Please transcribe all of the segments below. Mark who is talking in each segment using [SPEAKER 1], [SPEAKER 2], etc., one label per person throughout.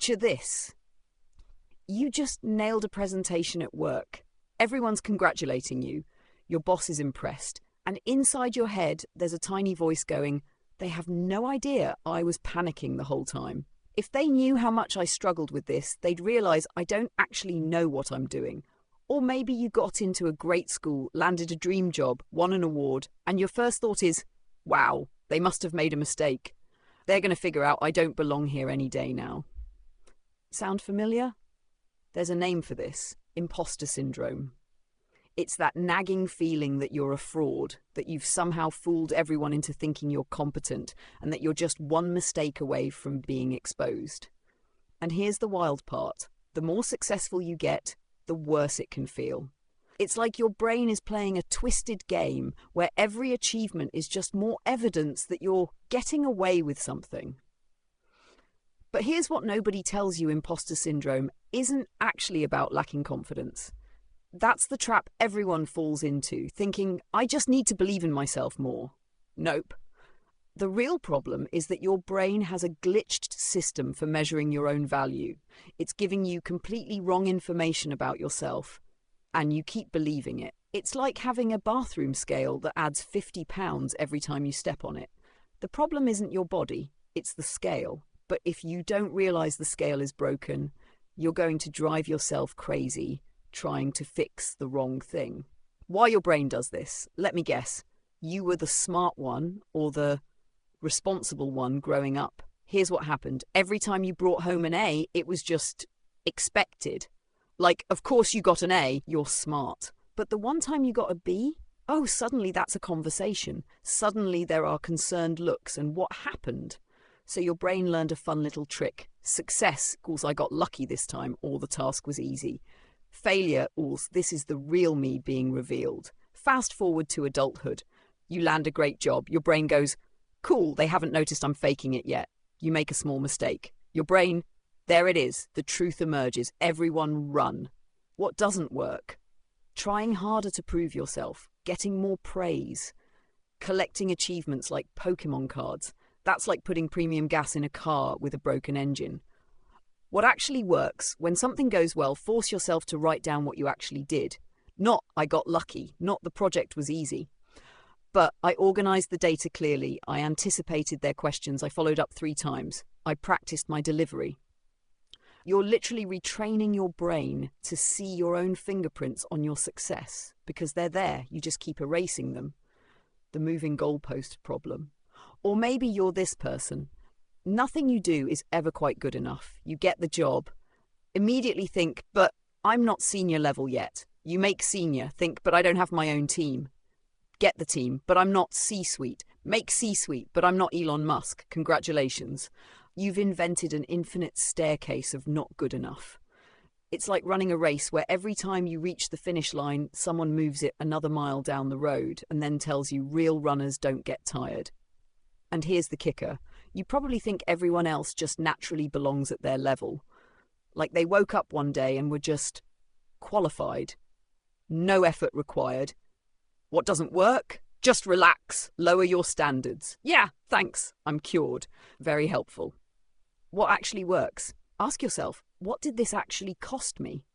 [SPEAKER 1] Picture this. You just nailed a presentation at work. Everyone's congratulating you. Your boss is impressed. And inside your head, there's a tiny voice going, they have no idea I was panicking the whole time. If they knew how much I struggled with this, they'd realise I don't actually know what I'm doing. Or maybe you got into a great school, landed a dream job, won an award, and your first thought is, wow, they must have made a mistake. They're going to figure out I don't belong here any day now. Sound familiar? There's a name for this, imposter syndrome. It's that nagging feeling that you're a fraud, that you've somehow fooled everyone into thinking you're competent, and that you're just one mistake away from being exposed. And here's the wild part. The more successful you get, the worse it can feel. It's like your brain is playing a twisted game where every achievement is just more evidence that you're getting away with something. But here's what nobody tells you: imposter syndrome isn't actually about lacking confidence. That's the trap everyone falls into, thinking, I just need to believe in myself more. Nope. The real problem is that your brain has a glitched system for measuring your own value. It's giving you completely wrong information about yourself, and you keep believing it. It's like having a bathroom scale that adds 50 pounds every time you step on it. The problem isn't your body, it's the scale. But if you don't realise the scale is broken, you're going to drive yourself crazy trying to fix the wrong thing. Why your brain does this? Let me guess. You were the smart one or the responsible one growing up. Here's what happened. Every time you brought home an A, it was just expected. Like, of course you got an A, you're smart. But the one time you got a B, oh, suddenly that's a conversation. Suddenly there are concerned looks, and what happened? So your brain learned a fun little trick. Success equals I got lucky this time, or the task was easy. Failure equals this is the real me being revealed. Fast forward to adulthood. You land a great job. Your brain goes, cool, they haven't noticed I'm faking it yet. You make a small mistake. Your brain, there it is. The truth emerges. Everyone run. What doesn't work? Trying harder to prove yourself, getting more praise, collecting achievements like Pokemon cards. That's like putting premium gas in a car with a broken engine. What actually works, when something goes well, force yourself to write down what you actually did. Not, I got lucky, not the project was easy. But I organised the data clearly, I anticipated their questions, I followed up 3 times, I practiced my delivery. You're literally retraining your brain to see your own fingerprints on your success, because they're there, you just keep erasing them. The moving goalpost problem. Or maybe you're this person. Nothing you do is ever quite good enough. You get the job, immediately think, but I'm not senior level yet. You make senior, think, but I don't have my own team. Get the team, but I'm not C-suite. Make C-suite, but I'm not Elon Musk. Congratulations. You've invented an infinite staircase of not good enough. It's like running a race where every time you reach the finish line, someone moves it another mile down the road and then tells you real runners don't get tired. And here's the kicker. You probably think everyone else just naturally belongs at their level. Like they woke up one day and were just qualified. No effort required. What doesn't work? Just relax. Lower your standards. Yeah, thanks. I'm cured. Very helpful. What actually works? Ask yourself, what did this actually cost me?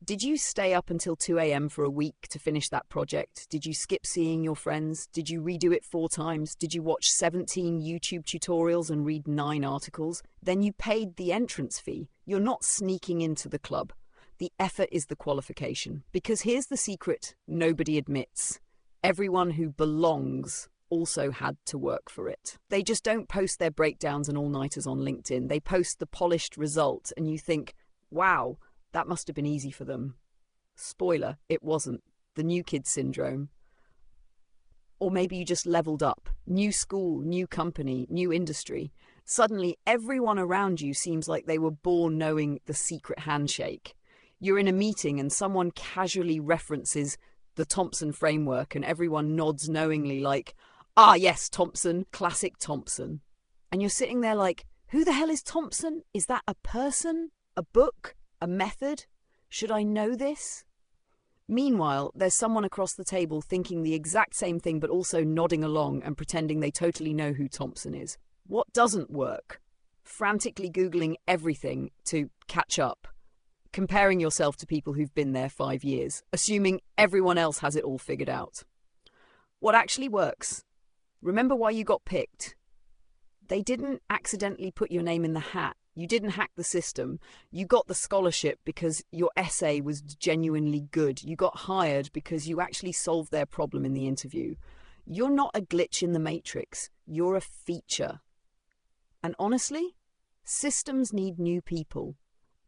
[SPEAKER 1] Did you stay up until 2 a.m. for a week to finish that project? Did you skip seeing your friends? Did you redo it 4 times? Did you watch 17 YouTube tutorials and read 9 articles? Then you paid the entrance fee. You're not sneaking into the club. The effort is the qualification. Because here's the secret nobody admits. Everyone who belongs also had to work for it. They just don't post their breakdowns and all-nighters on LinkedIn. They post the polished result and you think, wow, that must have been easy for them. Spoiler, it wasn't. The new kid syndrome. Or maybe you just leveled up. New school, new company, new industry. Suddenly, everyone around you seems like they were born knowing the secret handshake. You're in a meeting and someone casually references the Thompson framework and everyone nods knowingly like, ah yes, Thompson, classic Thompson. And you're sitting there like, who the hell is Thompson? Is that a person? A book? A method? Should I know this? Meanwhile, there's someone across the table thinking the exact same thing but also nodding along and pretending they totally know who Thompson is. What doesn't work? frantically Googling everything to catch up, comparing yourself to people who've been there 5 years, assuming everyone else has it all figured out. What actually works? Remember why you got picked. They didn't accidentally put your name in the hat. You didn't hack the system. You got the scholarship because your essay was genuinely good. You got hired because you actually solved their problem in the interview. You're not a glitch in the matrix. You're a feature. And honestly, systems need new people.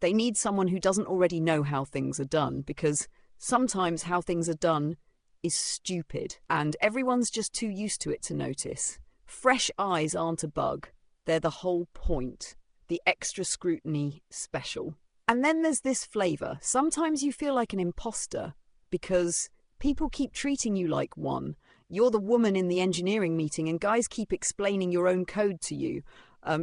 [SPEAKER 1] They need someone who doesn't already know how things are done, because sometimes how things are done is stupid and everyone's just too used to it to notice. Fresh eyes aren't a bug. They're the whole point. The extra scrutiny special. And then there's this flavour. Sometimes you feel like an imposter because people keep treating you like one. You're the woman in the engineering meeting and guys keep explaining your own code to you.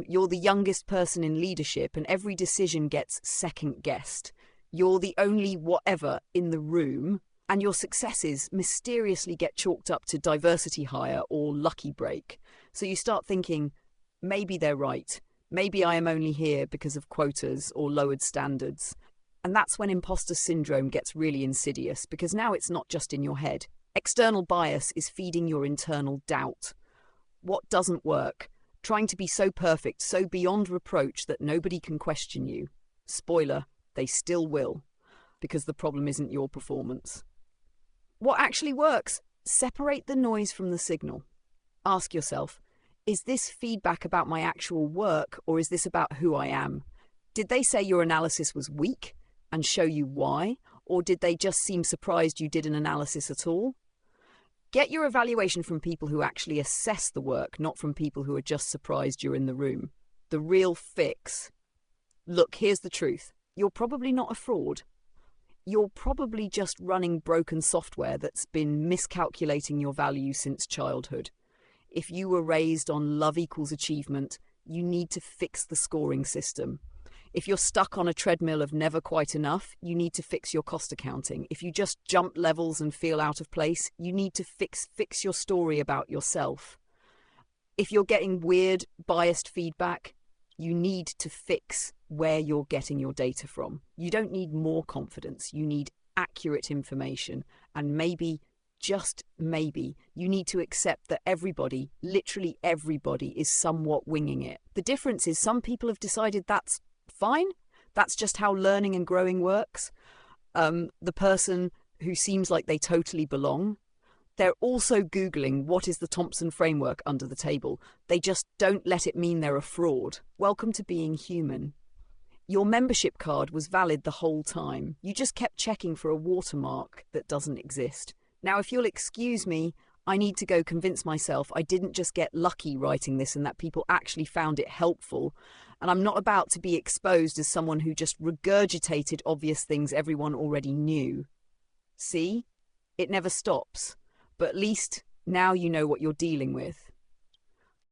[SPEAKER 1] You're the youngest person in leadership and every decision gets second-guessed. You're the only whatever in the room and your successes mysteriously get chalked up to diversity hire or lucky break. So you start thinking, maybe they're right. Maybe I am only here because of quotas or lowered standards. And that's when imposter syndrome gets really insidious, because now it's not just in your head. External bias is feeding your internal doubt. What doesn't work? Trying to be so perfect, so beyond reproach that nobody can question you. Spoiler, they still will, because the problem isn't your performance. What actually works? Separate the noise from the signal. Ask yourself, is this feedback about my actual work, or is this about who I am? Did they say your analysis was weak and show you why, or did they just seem surprised you did an analysis at all? Get your evaluation from people who actually assess the work, not from people who are just surprised you're in the room. The real fix. Look, here's the truth. You're probably not a fraud. You're probably just running broken software that's been miscalculating your value since childhood. If you were raised on love equals achievement, you need to fix the scoring system. If you're stuck on a treadmill of never quite enough, you need to fix your cost accounting. If you just jump levels and feel out of place, you need to fix your story about yourself. If you're getting weird, biased feedback, you need to fix where you're getting your data from. You don't need more confidence. You need accurate information. And maybe, just maybe, you need to accept that everybody, literally everybody, is somewhat winging it. The difference is some people have decided that's fine. That's just how learning and growing works. The person who seems like they totally belong, they're also Googling what is the Thompson framework under the table. They just don't let it mean they're a fraud. Welcome to being human. Your membership card was valid the whole time. You just kept checking for a watermark that doesn't exist. Now, if you'll excuse me, I need to go convince myself I didn't just get lucky writing this and that people actually found it helpful. And I'm not about to be exposed as someone who just regurgitated obvious things everyone already knew. See? It never stops. But at least now you know what you're dealing with.